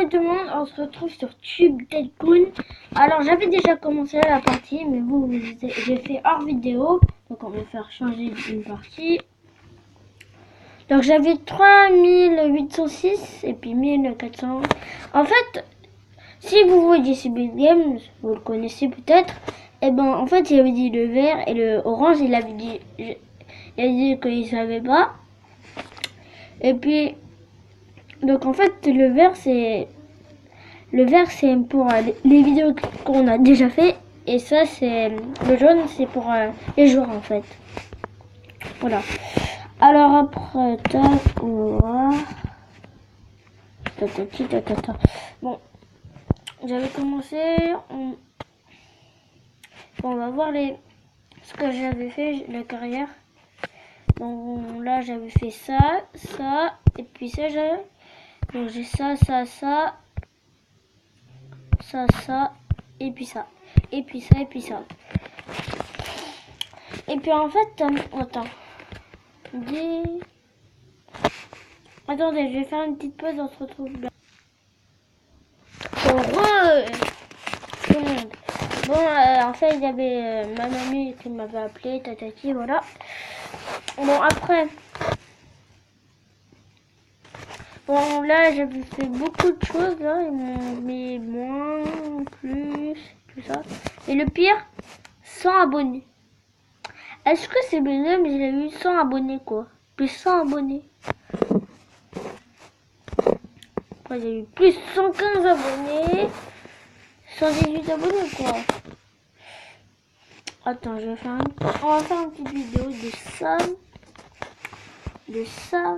Salut tout le monde, on se retrouve sur Tube Tycoon. Alors j'avais déjà commencé la partie, mais j'ai fait hors vidéo, donc on va faire changer une partie. Donc j'avais 3806 et puis 1400. En fait, si vous voyez CB Games, vous le connaissez peut-être. Et ben en fait il avait dit le vert et le orange, il avait dit qu'il savait pas. Et puis donc en fait le vert c'est pour les vidéos qu'on a déjà fait, et ça c'est le jaune, c'est pour les joueurs en fait. Voilà. Alors après tac, on va bon, j'avais commencé, on va voir ce que j'avais fait la carrière. Donc là j'avais fait ça, et puis ça donc j'ai ça, et puis ça, et puis ça, et puis ça. Et puis en fait, attends. Attendez, je vais faire une petite pause, on se retrouve là. Tout le monde. Bon, en fait, il y avait ma mamie qui m'avait appelé, tatati, voilà. Bon, après. Bon, là, j'avais fait beaucoup de choses, là. Ils m'ont mis moins, plus, tout ça. Et le pire, 100 abonnés. Est-ce que c'est bien, mais j'ai eu 100 abonnés, quoi. Plus 100 abonnés. Après, j'ai eu plus 115 abonnés. 118 abonnés, quoi. Attends, on va faire une petite vidéo de ça.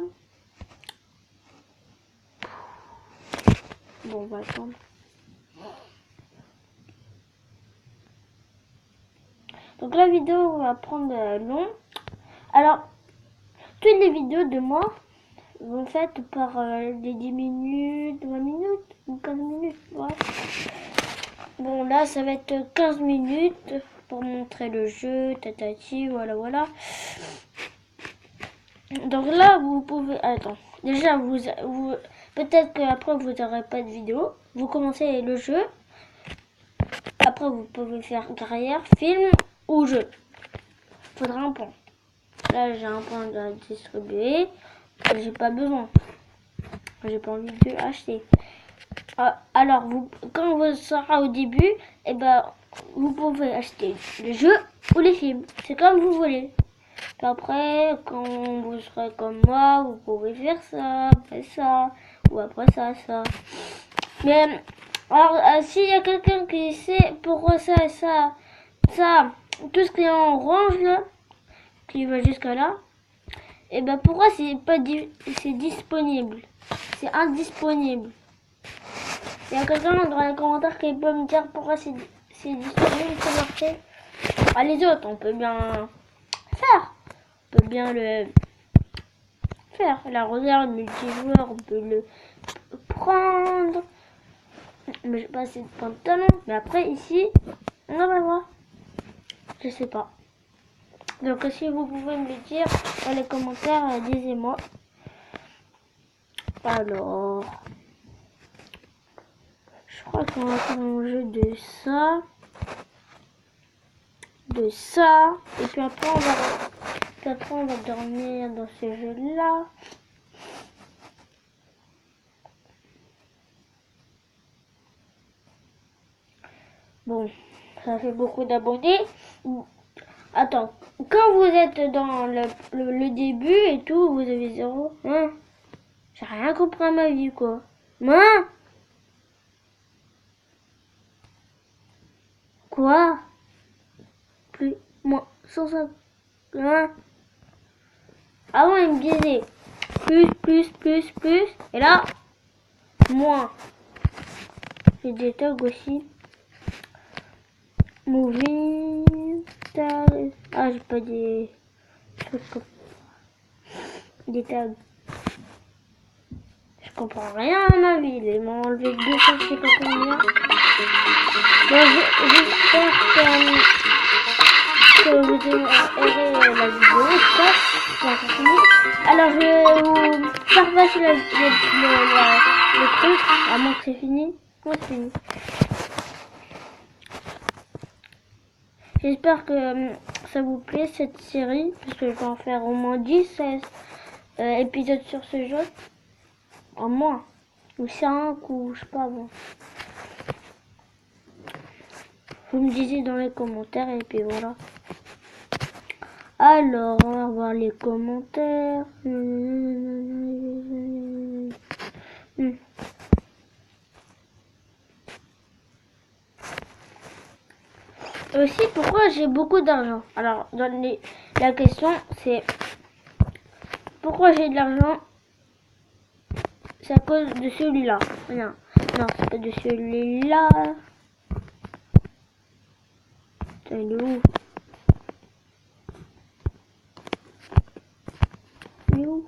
Bon, on va attendre. Donc la vidéo va prendre long. Alors, toutes les vidéos de moi vont faites par les 10 minutes, 20 minutes ou 15 minutes. Ouais. Bon, là, ça va être 15 minutes pour montrer le jeu, tatati, voilà. Donc là, vous pouvez... Attends, déjà, vous peut-être qu'après, vous n'aurez pas de vidéo. Vous commencez le jeu. Après, vous pouvez faire carrière, film ou jeu. Faudra un point. Là, j'ai un point à distribuer. J'ai pas besoin. J'ai pas envie de acheter. Alors, quand vous serez au début, et ben, vous pouvez acheter le jeu ou les films. C'est comme vous voulez. Puis après, quand vous serez comme moi, vous pouvez faire ça, après ça, ou après ça. Mais, alors, s'il y a quelqu'un qui sait pourquoi ça, tout ce qui est en orange là, qui va jusqu'à là, et ben pourquoi c'est pas c'est disponible, c'est indisponible. Il y a quelqu'un dans les commentaires qui peut me dire pourquoi c'est disponible, c'est marqué. Ah, les autres, on peut bien faire, on peut bien le faire. La regarde multijoueur, on peut le prendre. Mais j'ai pas assez de points de talent. Mais après ici, on va voir. Je sais pas. Donc si vous pouvez me le dire dans les commentaires, disez-moi. Alors, je crois qu'on va faire un jeu de ça, et puis après on va dormir dans ce jeu-là. Bon, ça fait beaucoup d'abonnés. Attends, quand vous êtes dans le début et tout, vous avez 0. Hein? J'ai rien compris à ma vie, quoi. Hein? Quoi? Plus, moins, 150. Hein? Avant, il me disait plus. Et là, moins. J'ai des tags aussi. Movie. Ah, j'ai pas des trucs comme des tags. Je comprends rien à ma vie. Ils m'ont enlevé 200, je sais pas combien. Bon, j'espère que vous aimerez la vidéo. Alors, je vous partage le ce truc, à moins que c'est fini. Ouais, c'est fini. J'espère que ça vous plaît cette série, parce que je vais en faire au moins 10 épisodes sur ce jeu. En moins. Ou 5, ou je sais pas, bon. Vous me disiez dans les commentaires, et puis voilà. Alors, on va voir les commentaires. Aussi, pourquoi j'ai beaucoup d'argent? Alors, la question, c'est pourquoi j'ai de l'argent? C'est à cause de celui-là. Non, c'est pas de celui-là. Putain, il est où? Il est où?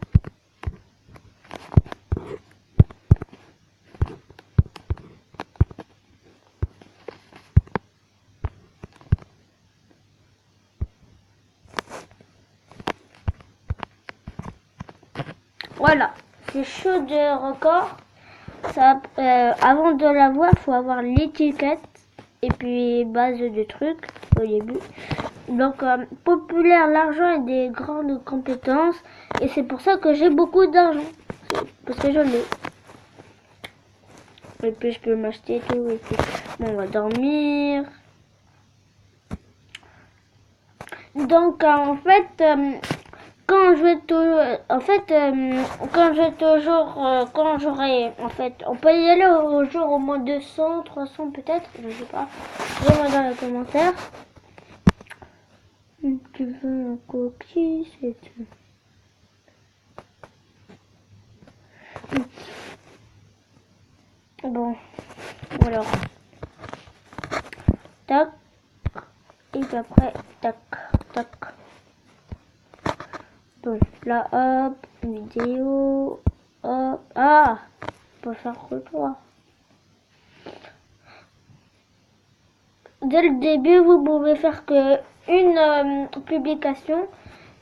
Voilà, c'est chaud de record. Ça, avant de l'avoir, il faut avoir l'étiquette et puis base de trucs au début. Donc, populaire, l'argent et des grandes compétences. Et c'est pour ça que j'ai beaucoup d'argent. Parce que je l'ai. Et puis, je peux m'acheter tout. Et puis, bon, on va dormir. Donc, en fait, quand j'aurai, en fait, on peut y aller au jour au moins 200, 300 peut-être, je sais pas. Dis-moi dans les commentaires. Tu veux un cookie, c'est tout. Bon, alors, tac, et puis après, tac, tac. Bon, là, hop, vidéo, hop, ah, on peut faire retour. Dès le début, vous pouvez faire que une publication,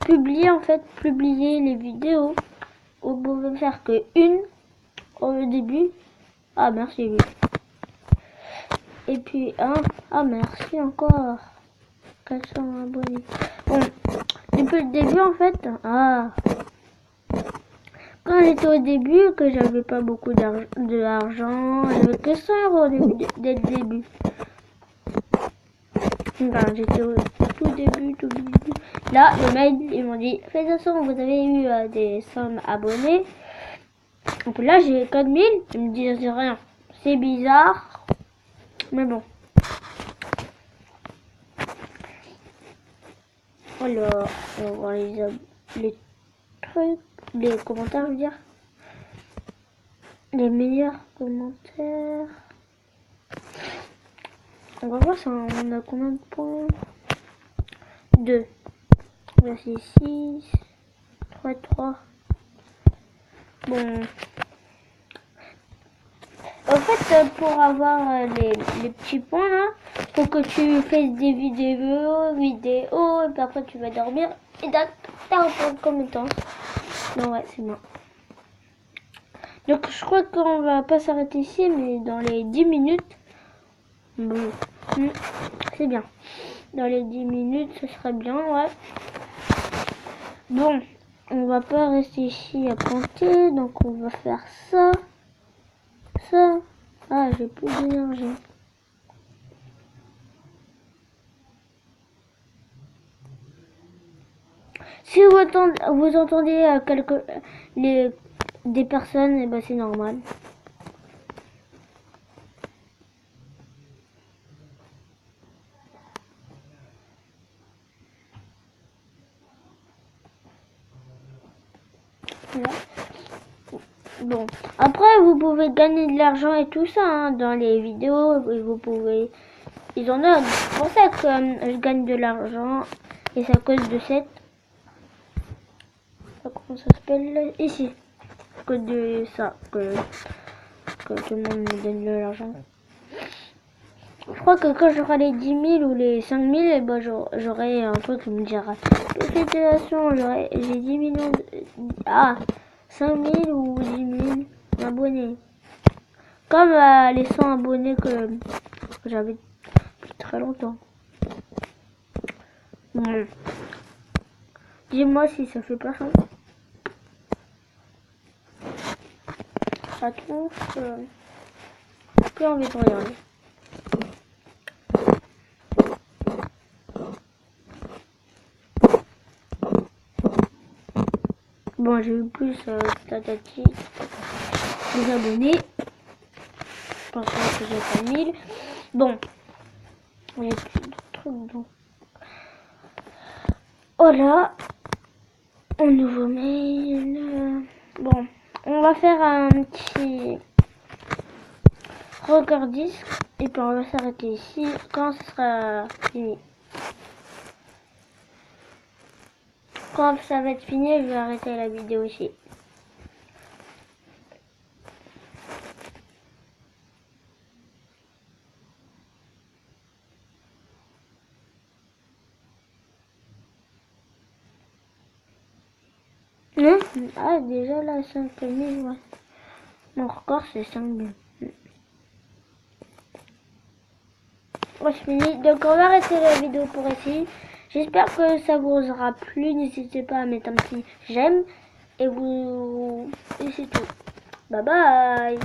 publier les vidéos. Vous pouvez faire que une au début. Ah, merci, lui. Et puis, ah, merci encore. 400 abonnés. Bon, depuis le début, en fait, quand j'étais au début, que j'avais pas beaucoup d'argent, j'avais que 100 € dès le début. Enfin, j'étais au tout début. Là, le mail, ils m'ont dit, faites attention, vous avez eu des 100 abonnés. Donc là, j'ai 4000. Ils me disent rien. C'est bizarre. Mais bon. Alors, on va voir les trucs, les commentaires, je veux dire. Les meilleurs commentaires. On va voir si on a combien de points. 2. Voici 6. 3. Bon. En fait, pour avoir les petits points là, faut que tu fasses des vidéos, et puis après tu vas dormir, et t'as un point de compétence. Non, ouais, c'est bon. Donc je crois qu'on va pas s'arrêter ici, mais dans les 10 minutes, bon, c'est bien. Dans les 10 minutes, ce serait bien, ouais. Bon, on va pas rester ici à planter, donc on va faire ça. Ah, j'ai plus d'énergie. Si vous entendez des personnes, et ben c'est normal. Voilà. Bon, après vous pouvez gagner de l'argent et tout ça hein, dans les vidéos. Et vous pouvez, ils en ont. C'est pour ça que je gagne de l'argent et c'est à cause de cette. Comment ça s'appelle ici? Que de ça que tout le monde me donne de l'argent. Je crois que quand j'aurai les 10 000 ou les 5 000, et ben j'aurai un truc qui me dira félicitations, j'ai 10 millions 5 000 ou 10 000 abonnés. Comme les 100 abonnés que j'avais depuis très longtemps. Bon. Dis-moi si ça fait pas ça. Ça trouve plus envie de regarder. Bon, j'ai eu plus tatati des abonnés. Je pense que j'ai pas 1000. Bon, il y a plus de trucs donc. Voilà. Un nouveau mail. Bon, on va faire un petit record disque et puis on va s'arrêter ici quand ce sera fini. Quand ça va être fini, je vais arrêter la vidéo ici. Non? Ah, déjà là, 5000, ouais. Mon record, c'est 5000. Ouais, c'est fini. Donc, on va arrêter la vidéo pour ici. J'espère que ça vous aura plu. N'hésitez pas à mettre un petit j'aime. Et c'est tout. Bye bye.